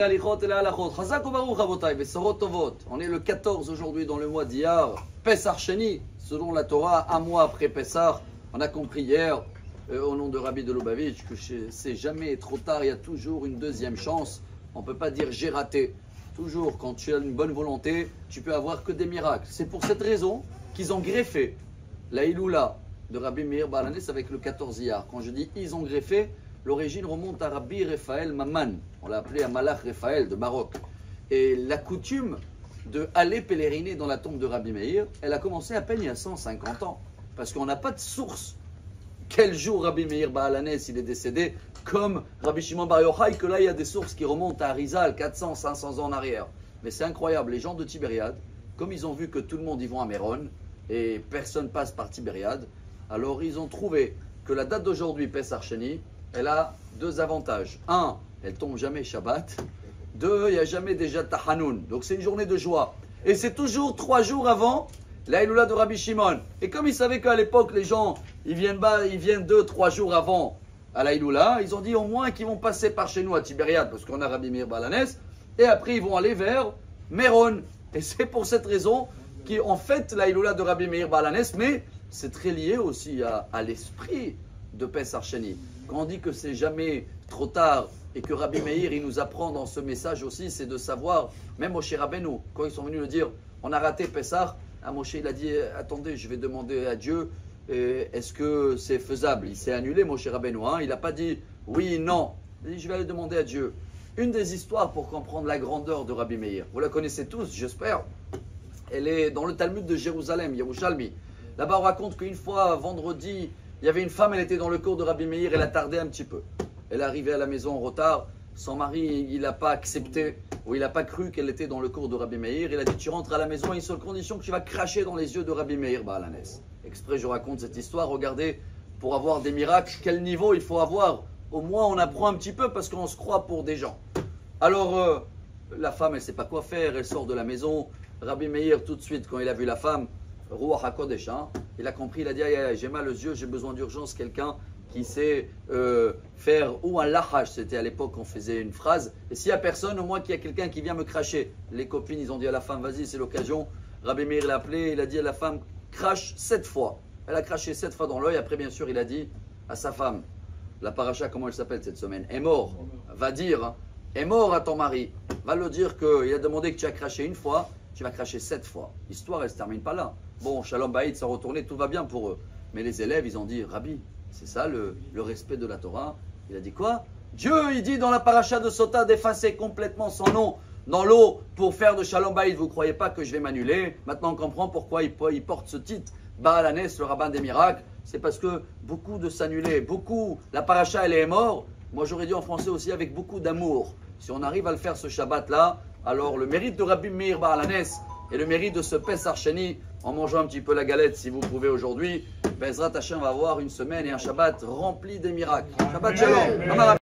On est le 14 aujourd'hui dans le mois d'Iyar, Pessar Sheni, selon la Torah, un mois après Pessar. On a compris hier, au nom de Rabbi de Lubavitch, que c'est jamais trop tard, il y a toujours une deuxième chance. On ne peut pas dire j'ai raté. Toujours, quand tu as une bonne volonté, tu peux avoir que des miracles. C'est pour cette raison qu'ils ont greffé la Iloula de Rabbi Meir Baal HaNes avec le 14 Iyar. Quand je dis ils ont greffé, l'origine remonte à Rabbi Raphaël Maman. On l'a appelé à Malach Raphaël de Maroc. Et la coutume d'aller pèleriner dans la tombe de Rabbi Meir, elle a commencé à peine il y a 150 ans. Parce qu'on n'a pas de source. Quel jour Rabbi Meir Baal HaNes il est décédé, comme Rabbi Shimon Bar Yochai, que là il y a des sources qui remontent à Arizal, 400, 500 ans en arrière. Mais c'est incroyable, les gens de Tibériade, comme ils ont vu que tout le monde y va à Méron, et personne passe par Tibériade, alors ils ont trouvé que la date d'aujourd'hui, Pessar Sheni, elle a deux avantages. Un, elle tombe jamais Shabbat. Deux, il n'y a jamais déjà Tahanoun. Donc c'est une journée de joie. Et c'est toujours 3 jours avant la Iloula de Rabbi Shimon. Et comme ils savaient qu'à l'époque, les gens, ils viennent 2-3 jours avant à la Iloula, ils ont dit au moins qu'ils vont passer par chez nous à Tibériade, parce qu'on a Rabbi Meir Baal HaNes, et après ils vont aller vers Méron. Et c'est pour cette raison qu'on fête la Iloula de Rabbi Meir Baal HaNes, mais c'est très lié aussi à l'esprit de Pessar Sheni. Quand on dit que c'est jamais trop tard et que Rabbi Meir il nous apprend dans ce message aussi, c'est de savoir, même Moshe Rabbeinu, quand ils sont venus le dire, on a raté Pessar, Moshe il a dit attendez, je vais demander à Dieu, est-ce que c'est faisable? Il s'est annulé Moshe Rabbeinu, il n'a pas dit oui, non, il a dit je vais aller demander à Dieu. Une des histoires pour comprendre la grandeur de Rabbi Meir, vous la connaissez tous, j'espère, elle est dans le Talmud de Jérusalem, Yerushalmi. Là-bas on raconte qu'une fois, vendredi, il y avait une femme, elle était dans le cours de Rabbi Meir, elle a tardé un petit peu. Elle est arrivée à la maison en retard, son mari, il n'a pas accepté, ou il n'a pas cru qu'elle était dans le cours de Rabbi Meir. Il a dit, tu rentres à la maison à une seule condition, que tu vas cracher dans les yeux de Rabbi Meir Baal HaNes. Exprès, je raconte cette histoire, regardez, pour avoir des miracles, quel niveau il faut avoir. Au moins, on apprend un petit peu parce qu'on se croit pour des gens. Alors, la femme, elle ne sait pas quoi faire, elle sort de la maison. Rabbi Meir, tout de suite, quand il a vu la femme, Ruach HaKodesh, il a compris, il a dit j'ai mal aux yeux, j'ai besoin d'urgence, quelqu'un qui sait faire ou un lachage, c'était à l'époque on faisait une phrase, et s'il n'y a personne, au moins qu'il y a quelqu'un qui vient me cracher. Les copines, ils ont dit à la femme, vas-y, c'est l'occasion. Rabbi Meir l'a appelé, il a dit à la femme, crache 7 fois. Elle a craché 7 fois dans l'œil, après bien sûr il a dit à sa femme, la paracha, comment elle s'appelle cette semaine, est mort, va dire, est mort à ton mari, va le dire qu'il a demandé que tu as craché une fois, tu vas cracher 7 fois. L'histoire, elle ne se termine pas là. Bon, Shalom Baïd, sans retourner, tout va bien pour eux. Mais les élèves, ils ont dit, Rabbi, c'est ça le respect de la Torah. Il a dit quoi? Dieu, il dit dans la paracha de Sota d'effacer complètement son nom dans l'eau pour faire de Shalom Baïd. Vous ne croyez pas que je vais m'annuler? Maintenant, on comprend pourquoi il porte ce titre. Baal HaNes, le rabbin des miracles. C'est parce que beaucoup de s'annuler, beaucoup, la paracha, elle est morte. Moi, j'aurais dit en français aussi avec beaucoup d'amour. Si on arrive à le faire ce Shabbat-là, alors le mérite de Rabbi Meir Baal HaNes et le mérite de ce Pessar Sheni, en mangeant un petit peu la galette si vous pouvez aujourd'hui, Bezrat Hashem va avoir une semaine et un Shabbat rempli des miracles. Shabbat Shalom.